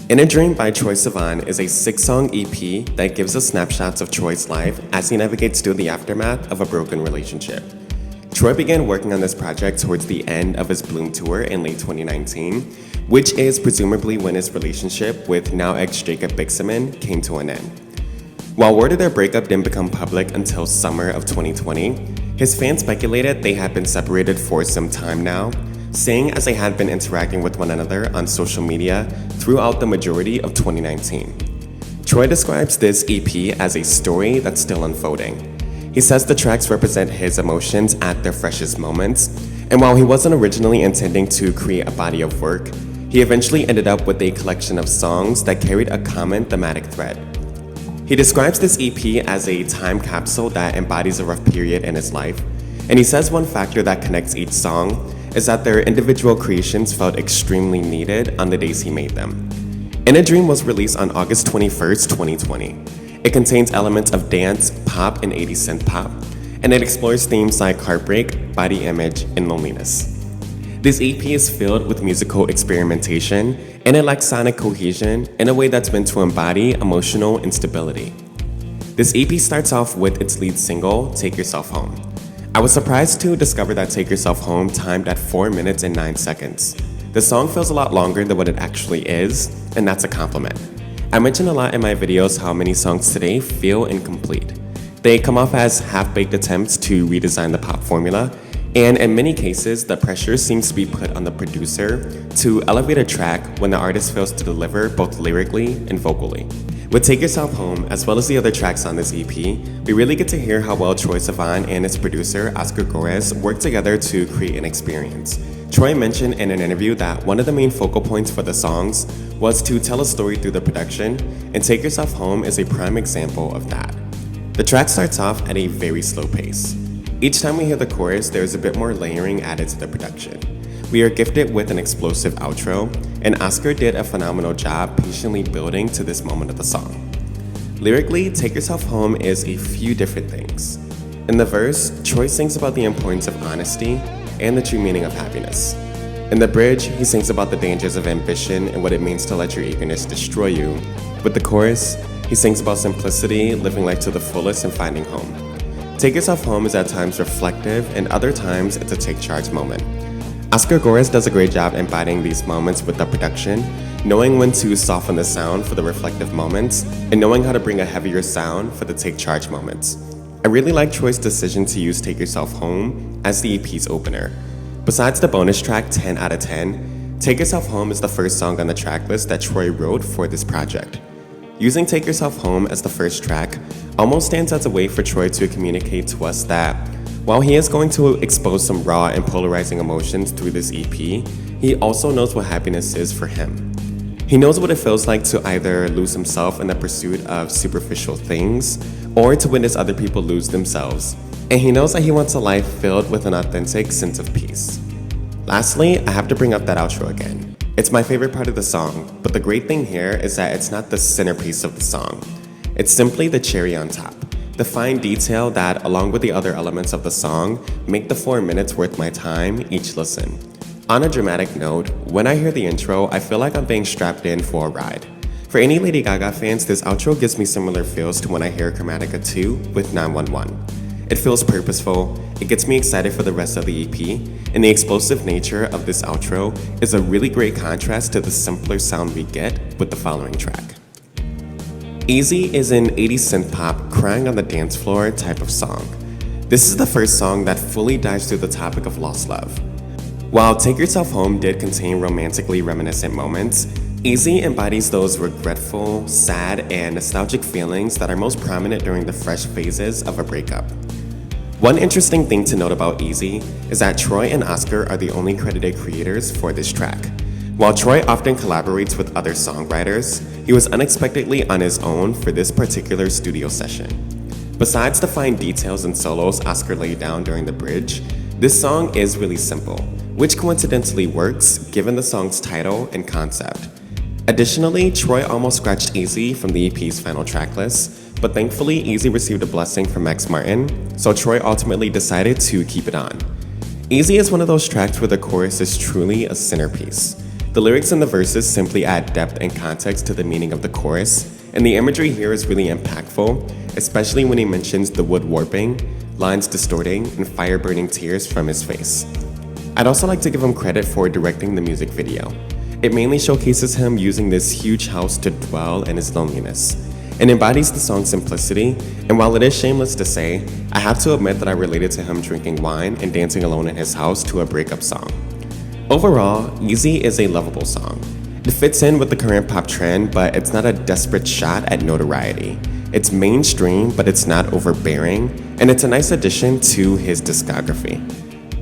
In a Dream by Troye Sivan is a 6-song EP that gives us snapshots of Troy's life as he navigates through the aftermath of a broken relationship. Troye began working on this project towards the end of his Bloom tour in late 2019, which is presumably when his relationship with now ex Jacob Bixaman came to an end. While word of their breakup didn't become public until summer of 2020, his fans speculated they had been separated for some time now, saying as they had been interacting with one another on social media throughout the majority of 2019. Troye describes this EP as a story that's still unfolding. He says the tracks represent his emotions at their freshest moments, and while he wasn't originally intending to create a body of work, he eventually ended up with a collection of songs that carried a common thematic thread. He describes this EP as a time capsule that embodies a rough period in his life, and he says one factor that connects each song is that their individual creations felt extremely needed on the days he made them. In a Dream was released on August 21st, 2020. It contains elements of dance, pop, and 80s synth pop, and it explores themes like heartbreak, body image, and loneliness. This EP is filled with musical experimentation and it lacks sonic cohesion in a way that's meant to embody emotional instability. This EP starts off with its lead single, Take Yourself Home. I was surprised to discover that Take Yourself Home timed at 4 minutes and 9 seconds. The song feels a lot longer than what it actually is, and that's a compliment. I mention a lot in my videos how many songs today feel incomplete. They come off as half-baked attempts to redesign the pop formula, and in many cases, the pressure seems to be put on the producer to elevate a track when the artist fails to deliver both lyrically and vocally. With Take Yourself Home, as well as the other tracks on this EP, we really get to hear how well Troye Sivan and his producer, Oscar Gores, worked together to create an experience. Troye mentioned in an interview that one of the main focal points for the songs was to tell a story through the production, and Take Yourself Home is a prime example of that. The track starts off at a very slow pace. Each time we hear the chorus, there is a bit more layering added to the production. We are gifted with an explosive outro, and Oscar did a phenomenal job patiently building to this moment of the song. Lyrically, Take Yourself Home is a few different things. In the verse, Troye sings about the importance of honesty and the true meaning of happiness. In the bridge, he sings about the dangers of ambition and what it means to let your eagerness destroy you. With the chorus, he sings about simplicity, living life to the fullest, and finding home. Take Yourself Home is at times reflective, and other times it's a take charge moment. Oscar Gores does a great job embodying these moments with the production, knowing when to soften the sound for the reflective moments, and knowing how to bring a heavier sound for the take charge moments. I really like Troye's decision to use Take Yourself Home as the EP's opener. Besides the bonus track 10 out of 10, Take Yourself Home is the first song on the tracklist that Troye wrote for this project. Using Take Yourself Home as the first track almost stands as a way for Troye to communicate to us that while he is going to expose some raw and polarizing emotions through this EP, he also knows what happiness is for him. He knows what it feels like to either lose himself in the pursuit of superficial things or to witness other people lose themselves. And he knows that he wants a life filled with an authentic sense of peace. Lastly, I have to bring up that outro again. It's my favorite part of the song, but the great thing here is that it's not the centerpiece of the song. It's simply the cherry on top. The fine detail that, along with the other elements of the song, make the 4 minutes worth my time each listen. On a dramatic note, when I hear the intro, I feel like I'm being strapped in for a ride. For any Lady Gaga fans, this outro gives me similar feels to when I hear Chromatica 2 with 911. It feels purposeful, it gets me excited for the rest of the EP, and the explosive nature of this outro is a really great contrast to the simpler sound we get with the following track. Easy is an 80s synth pop, crying on the dance floor type of song. This is the first song that fully dives through the topic of lost love. While Take Yourself Home did contain romantically reminiscent moments, Easy embodies those regretful, sad, and nostalgic feelings that are most prominent during the fresh phases of a breakup. One interesting thing to note about Easy is that Troye and Oscar are the only credited creators for this track. While Troye often collaborates with other songwriters, he was unexpectedly on his own for this particular studio session. Besides the fine details and solos Oscar laid down during the bridge, this song is really simple, which coincidentally works given the song's title and concept. Additionally, Troye almost scratched Easy from the EP's final tracklist, but thankfully Easy received a blessing from Max Martin, so Troye ultimately decided to keep it on. Easy is one of those tracks where the chorus is truly a centerpiece. The lyrics in the verses simply add depth and context to the meaning of the chorus, and the imagery here is really impactful, especially when he mentions the wood warping, lines distorting, and fire burning tears from his face. I'd also like to give him credit for directing the music video. It mainly showcases him using this huge house to dwell in his loneliness, and embodies the song's simplicity, and while it is shameless to say, I have to admit that I related to him drinking wine and dancing alone in his house to a breakup song. Overall, Easy is a lovable song. It fits in with the current pop trend, but it's not a desperate shot at notoriety. It's mainstream, but it's not overbearing, and it's a nice addition to his discography.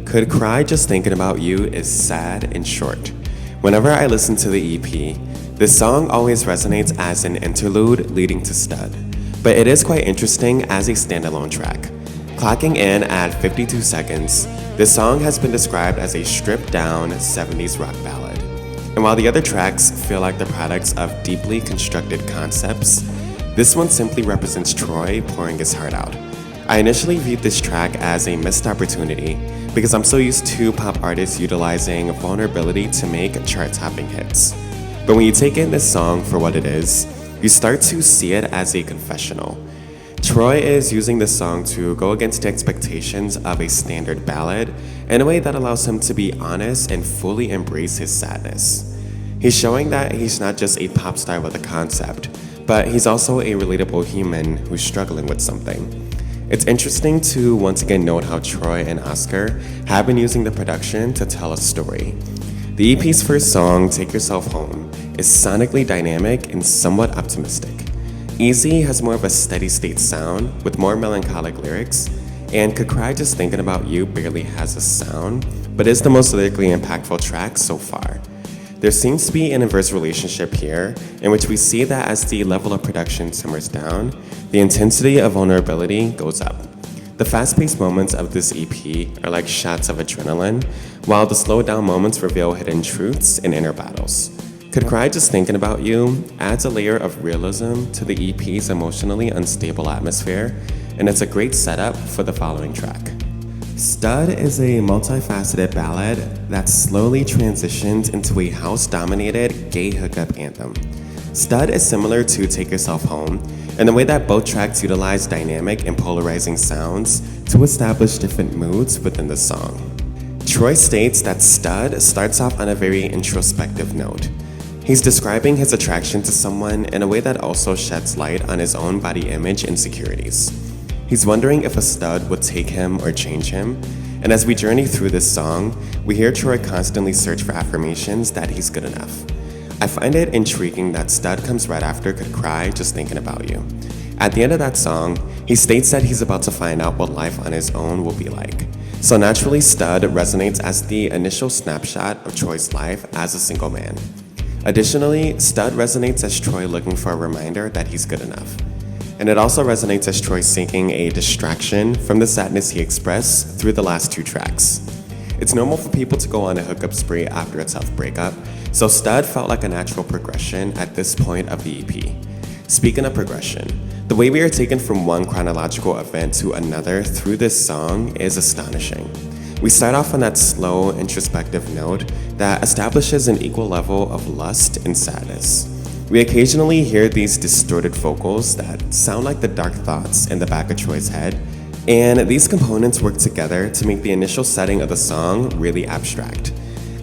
Could Cry Just Thinking About You is sad and short. Whenever I listen to the EP, this song always resonates as an interlude leading to Stud, but it is quite interesting as a standalone track. Clocking in at 52 seconds, this song has been described as a stripped-down 70s rock ballad. And while the other tracks feel like the products of deeply constructed concepts, this one simply represents Troye pouring his heart out. I initially viewed this track as a missed opportunity because I'm so used to pop artists utilizing vulnerability to make chart-topping hits. But when you take in this song for what it is, you start to see it as a confessional. Troye is using this song to go against the expectations of a standard ballad in a way that allows him to be honest and fully embrace his sadness. He's showing that he's not just a pop star with a concept, but he's also a relatable human who's struggling with something. It's interesting to once again note how Troye and Oscar have been using the production to tell a story. The EP's first song, Take Yourself Home, is sonically dynamic and somewhat optimistic. Easy has more of a steady state sound with more melancholic lyrics, and Could Cry Just Thinking About You barely has a sound, but is the most lyrically impactful track so far. There seems to be an inverse relationship here, in which we see that as the level of production simmers down, the intensity of vulnerability goes up. The fast-paced moments of this EP are like shots of adrenaline, while the slowed-down moments reveal hidden truths and inner battles. Could Cry Just Thinking About You adds a layer of realism to the EP's emotionally unstable atmosphere, and it's a great setup for the following track. Stud is a multifaceted ballad that slowly transitions into a house-dominated gay hookup anthem. Stud is similar to Take Yourself Home in the way that both tracks utilize dynamic and polarizing sounds to establish different moods within the song. Troye states that Stud starts off on a very introspective note. He's describing his attraction to someone in a way that also sheds light on his own body image insecurities. He's wondering if a stud would take him or change him, and as we journey through this song, we hear Troye constantly search for affirmations that he's good enough. I find it intriguing that Stud comes right after Could Cry Just Thinking About You. At the end of that song, he states that he's about to find out what life on his own will be like. So naturally, Stud resonates as the initial snapshot of Troye's life as a single man. Additionally, Stud resonates as Troye looking for a reminder that he's good enough. And it also resonates as Troye seeking a distraction from the sadness he expressed through the last two tracks. It's normal for people to go on a hookup spree after a tough breakup, so Stud felt like a natural progression at this point of the EP. Speaking of progression, the way we are taken from one chronological event to another through this song is astonishing. We start off on that slow, introspective note that establishes an equal level of lust and sadness. We occasionally hear these distorted vocals that sound like the dark thoughts in the back of Troye's head, and these components work together to make the initial setting of the song really abstract.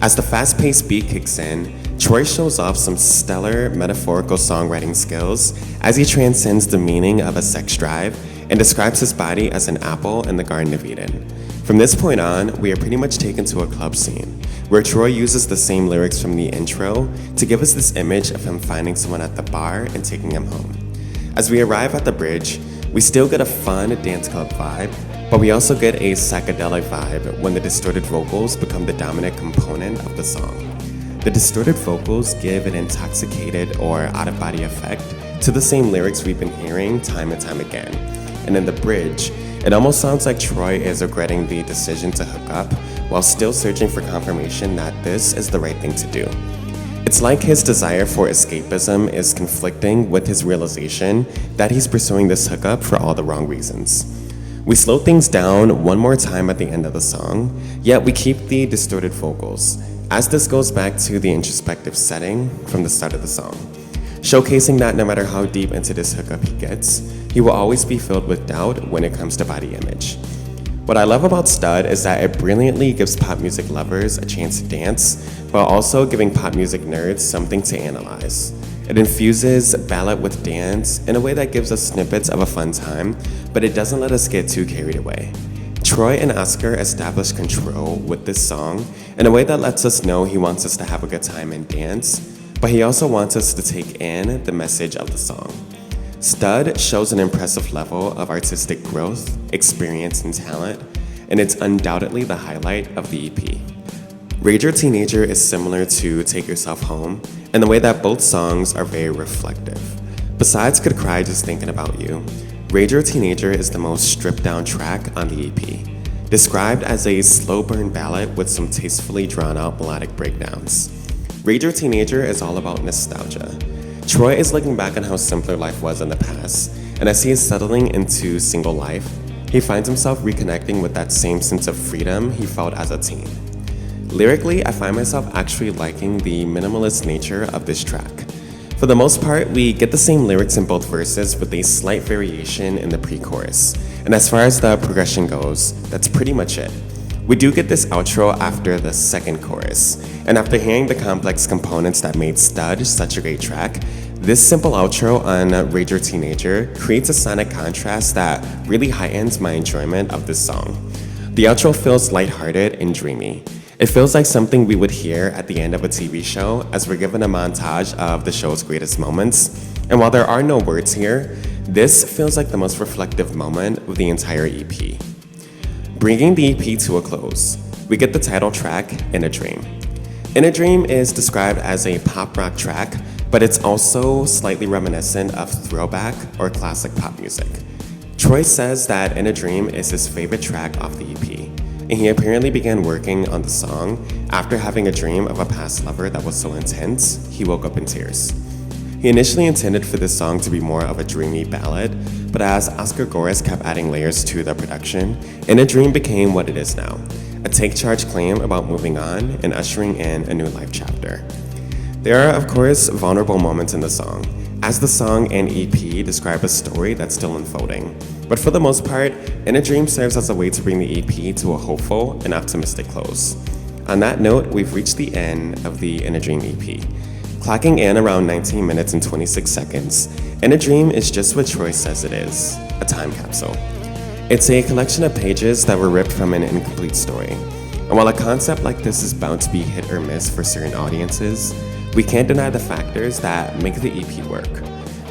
As the fast-paced beat kicks in, Troye shows off some stellar metaphorical songwriting skills as he transcends the meaning of a sex drive and describes his body as an apple in the Garden of Eden. From this point on, we are pretty much taken to a club scene, where Troye uses the same lyrics from the intro to give us this image of him finding someone at the bar and taking him home. As we arrive at the bridge, we still get a fun dance club vibe, but we also get a psychedelic vibe when the distorted vocals become the dominant component of the song. The distorted vocals give an intoxicated or out-of-body effect to the same lyrics we've been hearing time and time again. And in the bridge, it almost sounds like Troye is regretting the decision to hook up while still searching for confirmation that this is the right thing to do. It's like his desire for escapism is conflicting with his realization that he's pursuing this hookup for all the wrong reasons. We slow things down one more time at the end of the song, yet we keep the distorted vocals, as this goes back to the introspective setting from the start of the song, showcasing that no matter how deep into this hookup he gets, he will always be filled with doubt when it comes to body image. What I love about Stud is that it brilliantly gives pop music lovers a chance to dance, while also giving pop music nerds something to analyze. It infuses ballad with dance in a way that gives us snippets of a fun time, but it doesn't let us get too carried away. Troye and Oscar establish control with this song in a way that lets us know he wants us to have a good time and dance, but he also wants us to take in the message of the song. Stud shows an impressive level of artistic growth, experience, and talent, and it's undoubtedly the highlight of the EP. Rager Teenager is similar to Take Yourself Home in the way that both songs are very reflective. Besides Could Cry Just Thinking About You, Rager Teenager is the most stripped down track on the EP, described as a slow burn ballad with some tastefully drawn out melodic breakdowns. Rager Teenager is all about nostalgia. Troye is looking back on how simpler life was in the past, and as he is settling into single life, he finds himself reconnecting with that same sense of freedom he felt as a teen. Lyrically, I find myself actually liking the minimalist nature of this track. For the most part, we get the same lyrics in both verses with a slight variation in the pre-chorus, and as far as the progression goes, that's pretty much it. We do get this outro after the second chorus, and after hearing the complex components that made Stud such a great track, this simple outro on Rager Teenager creates a sonic contrast that really heightens my enjoyment of this song. The outro feels lighthearted and dreamy. It feels like something we would hear at the end of a TV show as we're given a montage of the show's greatest moments, and while there are no words here, this feels like the most reflective moment of the entire EP. Bringing the EP to a close, we get the title track, In a Dream. In a Dream is described as a pop rock track, but it's also slightly reminiscent of throwback or classic pop music. Troye says that In a Dream is his favorite track off the EP, and he apparently began working on the song after having a dream of a past lover that was so intense, he woke up in tears. He initially intended for this song to be more of a dreamy ballad, but as Oscar Gores kept adding layers to the production, In a Dream became what it is now, a take-charge claim about moving on and ushering in a new life chapter. There are, of course, vulnerable moments in the song, as the song and EP describe a story that's still unfolding. But for the most part, In a Dream serves as a way to bring the EP to a hopeful and optimistic close. On that note, we've reached the end of the In a Dream EP. Clocking in around 19 minutes and 26 seconds, In a Dream is just what Troye says it is, a time capsule. It's a collection of pages that were ripped from an incomplete story. And while a concept like this is bound to be hit or miss for certain audiences, we can't deny the factors that make the EP work.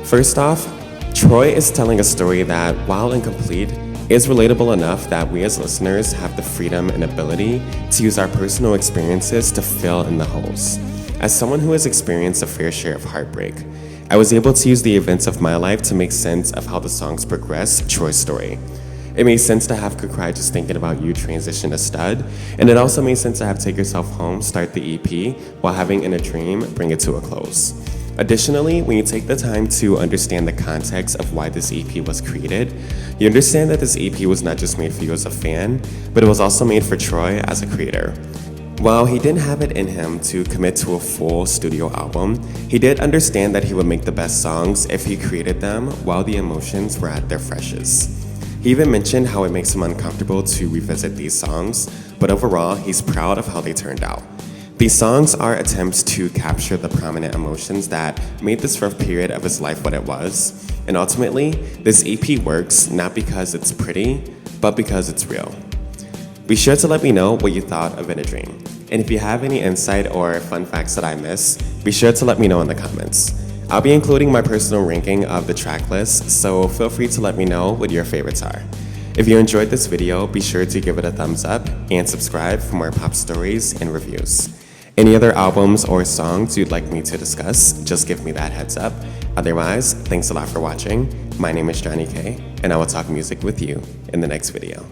First off, Troye is telling a story that, while incomplete, is relatable enough that we as listeners have the freedom and ability to use our personal experiences to fill in the holes. As someone who has experienced a fair share of heartbreak, I was able to use the events of my life to make sense of how the songs progress Troye's story. It made sense to have Could Cry Just Thinking About You transition to Stud, and it also made sense to have Take Yourself Home start the EP while having In a Dream bring it to a close. Additionally, when you take the time to understand the context of why this EP was created, you understand that this EP was not just made for you as a fan, but it was also made for Troye as a creator. While he didn't have it in him to commit to a full studio album, he did understand that he would make the best songs if he created them while the emotions were at their freshest. He even mentioned how it makes him uncomfortable to revisit these songs, but overall, he's proud of how they turned out. These songs are attempts to capture the prominent emotions that made this rough period of his life what it was, and ultimately, this EP works not because it's pretty, but because it's real. Be sure to let me know what you thought of In a Dream. And if you have any insight or fun facts that I missed, be sure to let me know in the comments. I'll be including my personal ranking of the track list, so feel free to let me know what your favorites are. If you enjoyed this video, be sure to give it a thumbs up and subscribe for more pop stories and reviews. Any other albums or songs you'd like me to discuss, just give me that heads up. Otherwise, thanks a lot for watching. My name is Johnny K, and I will talk music with you in the next video.